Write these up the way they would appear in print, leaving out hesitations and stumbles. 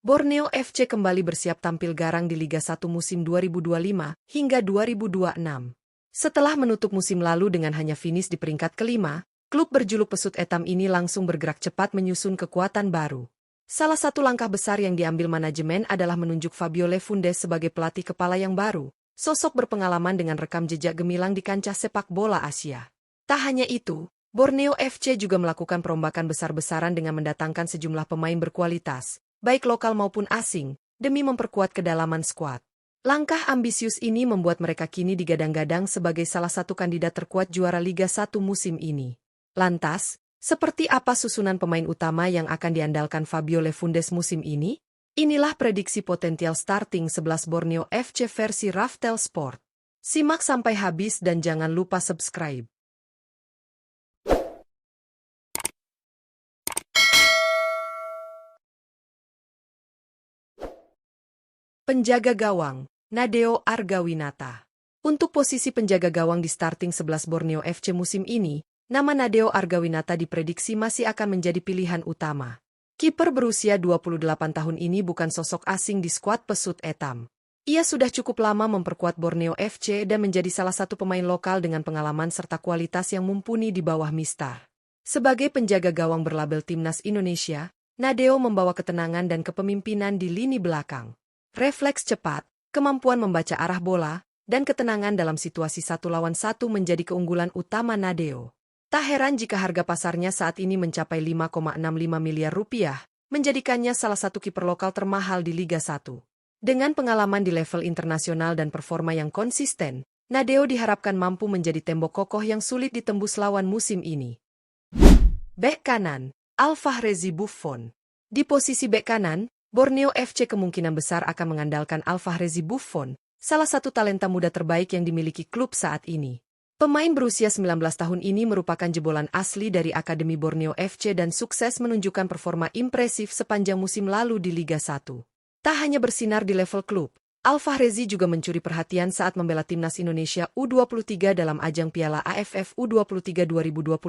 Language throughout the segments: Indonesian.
Borneo FC kembali bersiap tampil garang di Liga 1 musim 2025 hingga 2026. Setelah menutup musim lalu dengan hanya finish di peringkat kelima, klub berjuluk Pesut Etam ini langsung bergerak cepat menyusun kekuatan baru. Salah satu langkah besar yang diambil manajemen adalah menunjuk Fabio Lefundes sebagai pelatih kepala yang baru, sosok berpengalaman dengan rekam jejak gemilang di kancah sepak bola Asia. Tak hanya itu, Borneo FC juga melakukan perombakan besar-besaran dengan mendatangkan sejumlah pemain berkualitas, baik lokal maupun asing, demi memperkuat kedalaman skuad. Langkah ambisius ini membuat mereka kini digadang-gadang sebagai salah satu kandidat terkuat juara Liga 1 musim ini. Lantas, seperti apa susunan pemain utama yang akan diandalkan Fabio Lefundes musim ini? Inilah prediksi potensial starting 11 Borneo FC versi Raftel Sport. Simak sampai habis dan jangan lupa subscribe. Penjaga gawang, Nadeo Argawinata. Untuk posisi penjaga gawang di starting 11 Borneo FC musim ini, nama Nadeo Argawinata diprediksi masih akan menjadi pilihan utama. Kiper berusia 28 tahun ini bukan sosok asing di skuad Pesut Etam. Ia sudah cukup lama memperkuat Borneo FC dan menjadi salah satu pemain lokal dengan pengalaman serta kualitas yang mumpuni di bawah Mistar. Sebagai penjaga gawang berlabel Timnas Indonesia, Nadeo membawa ketenangan dan kepemimpinan di lini belakang. Refleks cepat, kemampuan membaca arah bola, dan ketenangan dalam situasi 1-1 menjadi keunggulan utama Nadeo. Tak heran jika harga pasarnya saat ini mencapai 5,65 miliar rupiah, menjadikannya salah satu kiper lokal termahal di Liga 1. Dengan pengalaman di level internasional dan performa yang konsisten, Nadeo diharapkan mampu menjadi tembok kokoh yang sulit ditembus lawan musim ini. Bek kanan, Alfahrezi Buffon. Di posisi bek kanan, Borneo FC kemungkinan besar akan mengandalkan Alfahrezi Buffon, salah satu talenta muda terbaik yang dimiliki klub saat ini. Pemain berusia 19 tahun ini merupakan jebolan asli dari Akademi Borneo FC dan sukses menunjukkan performa impresif sepanjang musim lalu di Liga 1. Tak hanya bersinar di level klub, Alfahrezi juga mencuri perhatian saat membela Timnas Indonesia U23 dalam ajang Piala AFF U23 2025,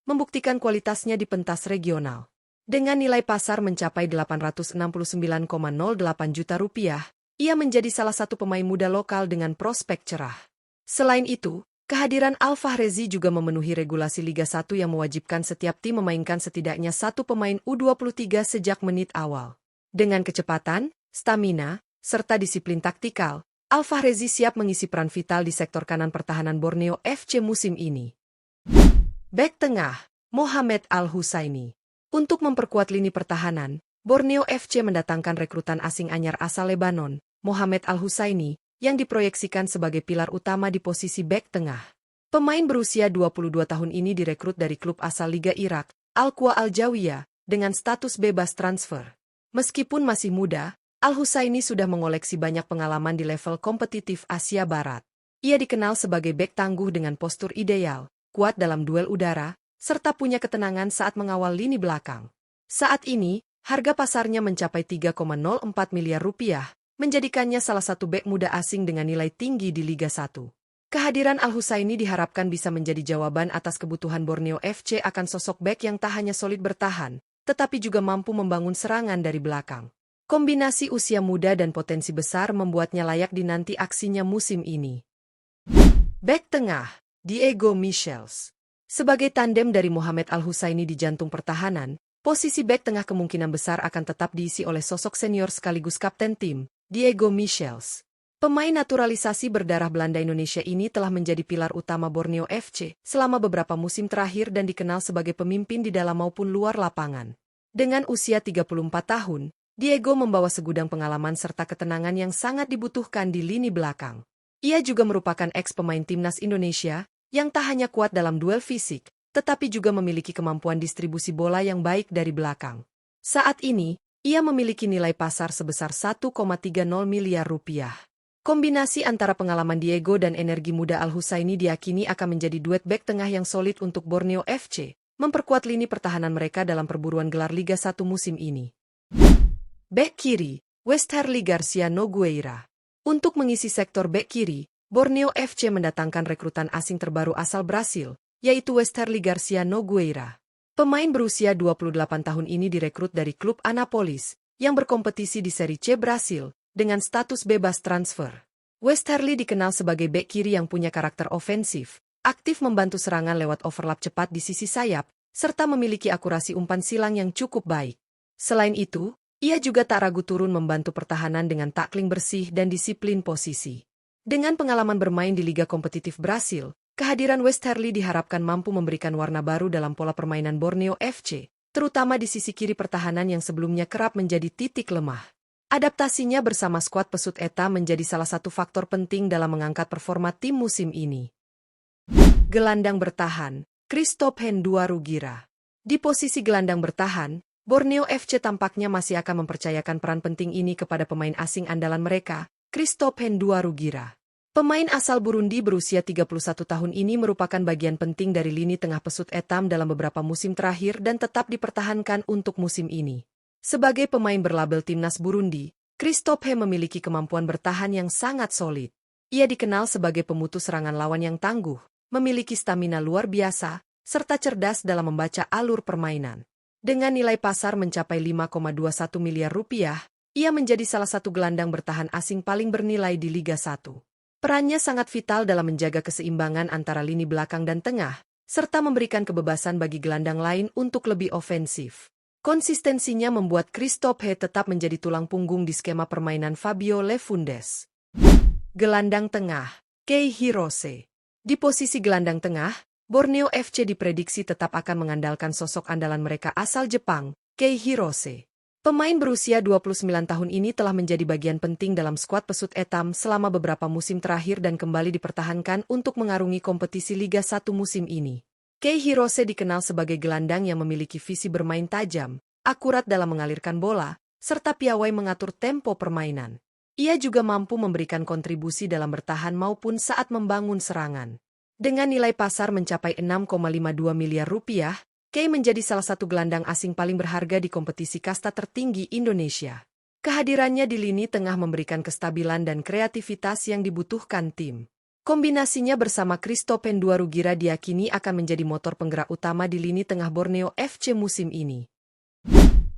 membuktikan kualitasnya di pentas regional. Dengan nilai pasar mencapai 869,08 juta rupiah, ia menjadi salah satu pemain muda lokal dengan prospek cerah. Selain itu, kehadiran Alfahrezi juga memenuhi regulasi Liga 1 yang mewajibkan setiap tim memainkan setidaknya satu pemain U23 sejak menit awal. Dengan kecepatan, stamina, serta disiplin taktikal, Alfahrezi siap mengisi peran vital di sektor kanan pertahanan Borneo FC musim ini. Bek tengah, Mohamed Al-Husaini. Untuk memperkuat lini pertahanan, Borneo FC mendatangkan rekrutan asing anyar asal Lebanon, Mohamed Al-Husaini, yang diproyeksikan sebagai pilar utama di posisi bek tengah. Pemain berusia 22 tahun ini direkrut dari klub asal Liga Irak, Al-Quwa Al-Jawiyah, dengan status bebas transfer. Meskipun masih muda, Al-Husaini sudah mengoleksi banyak pengalaman di level kompetitif Asia Barat. Ia dikenal sebagai bek tangguh dengan postur ideal, kuat dalam duel udara, serta punya ketenangan saat mengawal lini belakang. Saat ini, harga pasarnya mencapai 3,04 miliar rupiah, menjadikannya salah satu bek muda asing dengan nilai tinggi di Liga 1. Kehadiran Al-Husaini diharapkan bisa menjadi jawaban atas kebutuhan Borneo FC akan sosok bek yang tak hanya solid bertahan, tetapi juga mampu membangun serangan dari belakang. Kombinasi usia muda dan potensi besar membuatnya layak dinanti aksinya musim ini. Bek tengah, Diego Michels. Sebagai tandem dari Mohamed Al-Husaini di jantung pertahanan, posisi bek tengah kemungkinan besar akan tetap diisi oleh sosok senior sekaligus kapten tim, Diego Michels. Pemain naturalisasi berdarah Belanda Indonesia ini telah menjadi pilar utama Borneo FC selama beberapa musim terakhir dan dikenal sebagai pemimpin di dalam maupun luar lapangan. Dengan usia 34 tahun, Diego membawa segudang pengalaman serta ketenangan yang sangat dibutuhkan di lini belakang. Ia juga merupakan ex-pemain Timnas Indonesia, yang tak hanya kuat dalam duel fisik, tetapi juga memiliki kemampuan distribusi bola yang baik dari belakang. Saat ini, ia memiliki nilai pasar sebesar 1,30 miliar rupiah. Kombinasi antara pengalaman Diego dan energi muda Al-Husaini diyakini akan menjadi duet bek tengah yang solid untuk Borneo FC, memperkuat lini pertahanan mereka dalam perburuan gelar Liga 1 musim ini. Bek kiri, Westerly Garcia Nogueira. Untuk mengisi sektor bek kiri, Borneo FC mendatangkan rekrutan asing terbaru asal Brasil, yaitu Westerly Garcia Nogueira. Pemain berusia 28 tahun ini direkrut dari klub Anápolis, yang berkompetisi di Serie C Brasil, dengan status bebas transfer. Westerli dikenal sebagai bek kiri yang punya karakter ofensif, aktif membantu serangan lewat overlap cepat di sisi sayap, serta memiliki akurasi umpan silang yang cukup baik. Selain itu, ia juga tak ragu turun membantu pertahanan dengan tackling bersih dan disiplin posisi. Dengan pengalaman bermain di liga kompetitif Brasil, kehadiran Westerli diharapkan mampu memberikan warna baru dalam pola permainan Borneo FC, terutama di sisi kiri pertahanan yang sebelumnya kerap menjadi titik lemah. Adaptasinya bersama skuad Pesut Eta menjadi salah satu faktor penting dalam mengangkat performa tim musim ini. Gelandang bertahan, Christophe Nduwarugira. Di posisi gelandang bertahan, Borneo FC tampaknya masih akan mempercayakan peran penting ini kepada pemain asing andalan mereka, Christophe Nduwarugira. Pemain asal Burundi berusia 31 tahun ini merupakan bagian penting dari lini tengah Pesut Etam dalam beberapa musim terakhir dan tetap dipertahankan untuk musim ini. Sebagai pemain berlabel timnas Burundi, Christophe memiliki kemampuan bertahan yang sangat solid. Ia dikenal sebagai pemutus serangan lawan yang tangguh, memiliki stamina luar biasa, serta cerdas dalam membaca alur permainan. Dengan nilai pasar mencapai 5,21 miliar rupiah, ia menjadi salah satu gelandang bertahan asing paling bernilai di Liga 1. Perannya sangat vital dalam menjaga keseimbangan antara lini belakang dan tengah, serta memberikan kebebasan bagi gelandang lain untuk lebih ofensif. Konsistensinya membuat Christophe tetap menjadi tulang punggung di skema permainan Fabio Lefundes. Gelandang tengah, Kei Hirose. Di posisi gelandang tengah, Borneo FC diprediksi tetap akan mengandalkan sosok andalan mereka asal Jepang, Kei Hirose. Pemain berusia 29 tahun ini telah menjadi bagian penting dalam skuad Pesut Etam selama beberapa musim terakhir dan kembali dipertahankan untuk mengarungi kompetisi Liga 1 musim ini. Kei Hirose dikenal sebagai gelandang yang memiliki visi bermain tajam, akurat dalam mengalirkan bola, serta piawai mengatur tempo permainan. Ia juga mampu memberikan kontribusi dalam bertahan maupun saat membangun serangan. Dengan nilai pasar mencapai 6,52 miliar rupiah, Kei menjadi salah satu gelandang asing paling berharga di kompetisi kasta tertinggi Indonesia. Kehadirannya di lini tengah memberikan kestabilan dan kreativitas yang dibutuhkan tim. Kombinasinya bersama Christophe Nduwarugira diyakini akan menjadi motor penggerak utama di lini tengah Borneo FC musim ini.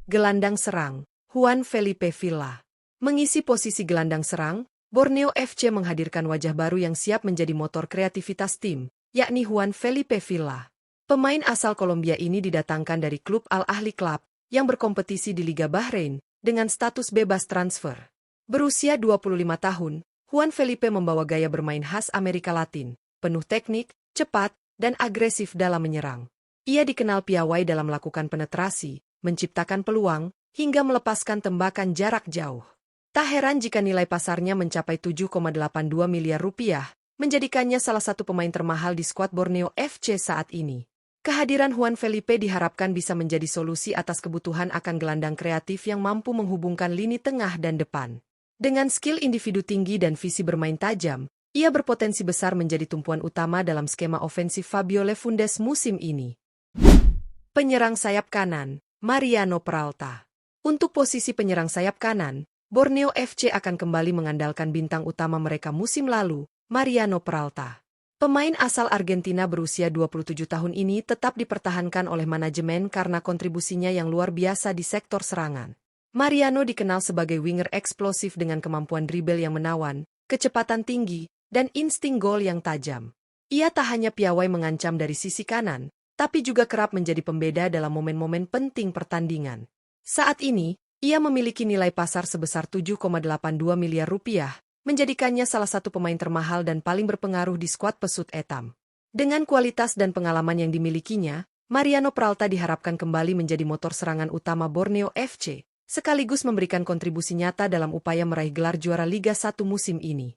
Gelandang serang, Juan Felipe Villa. Mengisi posisi gelandang serang, Borneo FC menghadirkan wajah baru yang siap menjadi motor kreativitas tim, yakni Juan Felipe Villa. Pemain asal Kolombia ini didatangkan dari klub Al Ahly Club, yang berkompetisi di Liga Bahrain, dengan status bebas transfer. Berusia 25 tahun, Juan Felipe membawa gaya bermain khas Amerika Latin, penuh teknik, cepat, dan agresif dalam menyerang. Ia dikenal piawai dalam melakukan penetrasi, menciptakan peluang, hingga melepaskan tembakan jarak jauh. Tak heran jika nilai pasarnya mencapai 7,82 miliar rupiah, menjadikannya salah satu pemain termahal di skuad Borneo FC saat ini. Kehadiran Juan Felipe diharapkan bisa menjadi solusi atas kebutuhan akan gelandang kreatif yang mampu menghubungkan lini tengah dan depan. Dengan skill individu tinggi dan visi bermain tajam, ia berpotensi besar menjadi tumpuan utama dalam skema ofensif Fabio Lefundes musim ini. Penyerang sayap kanan, Mariano Peralta. Untuk posisi penyerang sayap kanan, Borneo FC akan kembali mengandalkan bintang utama mereka musim lalu, Mariano Peralta. Pemain asal Argentina berusia 27 tahun ini tetap dipertahankan oleh manajemen karena kontribusinya yang luar biasa di sektor serangan. Mariano dikenal sebagai winger eksplosif dengan kemampuan dribble yang menawan, kecepatan tinggi, dan insting gol yang tajam. Ia tak hanya piawai mengancam dari sisi kanan, tapi juga kerap menjadi pembeda dalam momen-momen penting pertandingan. Saat ini, ia memiliki nilai pasar sebesar 7,82 miliar rupiah, menjadikannya salah satu pemain termahal dan paling berpengaruh di skuad Pesut Etam. Dengan kualitas dan pengalaman yang dimilikinya, Mariano Peralta diharapkan kembali menjadi motor serangan utama Borneo FC, sekaligus memberikan kontribusi nyata dalam upaya meraih gelar juara Liga 1 musim ini.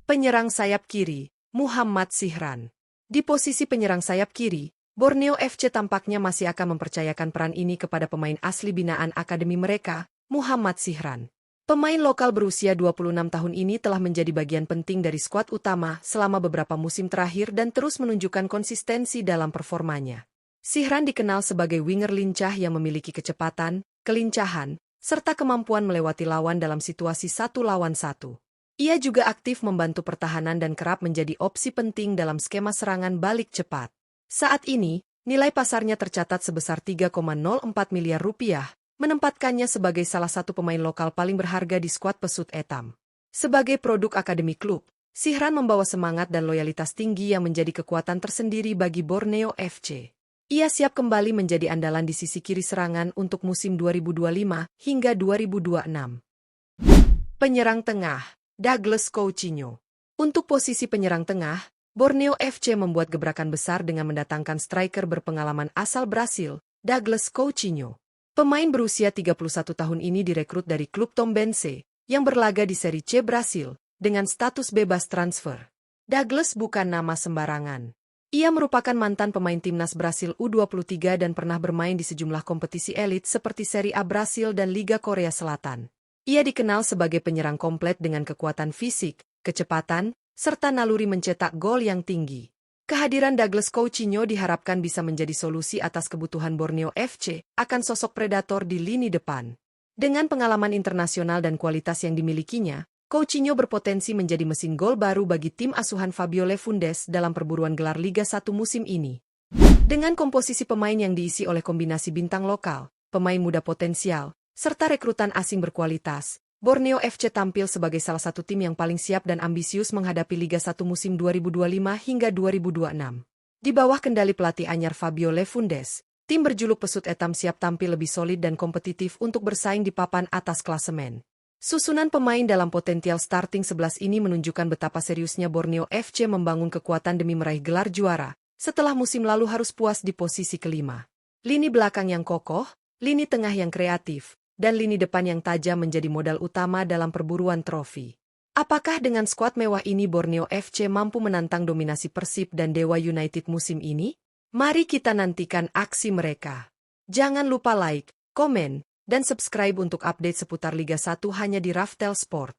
Penyerang sayap kiri, Muhammad Syihran. Di posisi penyerang sayap kiri, Borneo FC tampaknya masih akan mempercayakan peran ini kepada pemain asli binaan akademi mereka, Muhammad Syihran. Pemain lokal berusia 26 tahun ini telah menjadi bagian penting dari skuad utama selama beberapa musim terakhir dan terus menunjukkan konsistensi dalam performanya. Syihran dikenal sebagai winger lincah yang memiliki kecepatan, kelincahan, serta kemampuan melewati lawan dalam situasi 1 lawan 1. Ia juga aktif membantu pertahanan dan kerap menjadi opsi penting dalam skema serangan balik cepat. Saat ini, nilai pasarnya tercatat sebesar 3,04 miliar rupiah, menempatkannya sebagai salah satu pemain lokal paling berharga di skuad Pesut Etam. Sebagai produk akademi klub, Syihran membawa semangat dan loyalitas tinggi yang menjadi kekuatan tersendiri bagi Borneo FC. Ia siap kembali menjadi andalan di sisi kiri serangan untuk musim 2025 hingga 2026. Penyerang tengah, Douglas Coutinho. Untuk posisi penyerang tengah, Borneo FC membuat gebrakan besar dengan mendatangkan striker berpengalaman asal Brasil, Douglas Coutinho. Pemain berusia 31 tahun ini direkrut dari klub Tombense, yang berlaga di Serie C Brasil, dengan status bebas transfer. Douglas bukan nama sembarangan. Ia merupakan mantan pemain timnas Brasil U23 dan pernah bermain di sejumlah kompetisi elit seperti Serie A Brasil dan Liga Korea Selatan. Ia dikenal sebagai penyerang komplet dengan kekuatan fisik, kecepatan, serta naluri mencetak gol yang tinggi. Kehadiran Douglas Coutinho diharapkan bisa menjadi solusi atas kebutuhan Borneo FC akan sosok predator di lini depan. Dengan pengalaman internasional dan kualitas yang dimilikinya, Coutinho berpotensi menjadi mesin gol baru bagi tim asuhan Fabio Lefundes dalam perburuan gelar Liga 1 musim ini. Dengan komposisi pemain yang diisi oleh kombinasi bintang lokal, pemain muda potensial, serta rekrutan asing berkualitas, Borneo FC tampil sebagai salah satu tim yang paling siap dan ambisius menghadapi Liga 1 musim 2025 hingga 2026. Di bawah kendali pelatih anyar Fabio Lefundes, tim berjuluk Pesut Etam siap tampil lebih solid dan kompetitif untuk bersaing di papan atas klasemen. Susunan pemain dalam potensial starting 11 ini menunjukkan betapa seriusnya Borneo FC membangun kekuatan demi meraih gelar juara, setelah musim lalu harus puas di posisi kelima. Lini belakang yang kokoh, lini tengah yang kreatif, dan lini depan yang tajam menjadi modal utama dalam perburuan trofi. Apakah dengan skuad mewah ini Borneo FC mampu menantang dominasi Persib dan Dewa United musim ini? Mari kita nantikan aksi mereka. Jangan lupa like, komen, dan subscribe untuk update seputar Liga 1 hanya di Raftel Sport.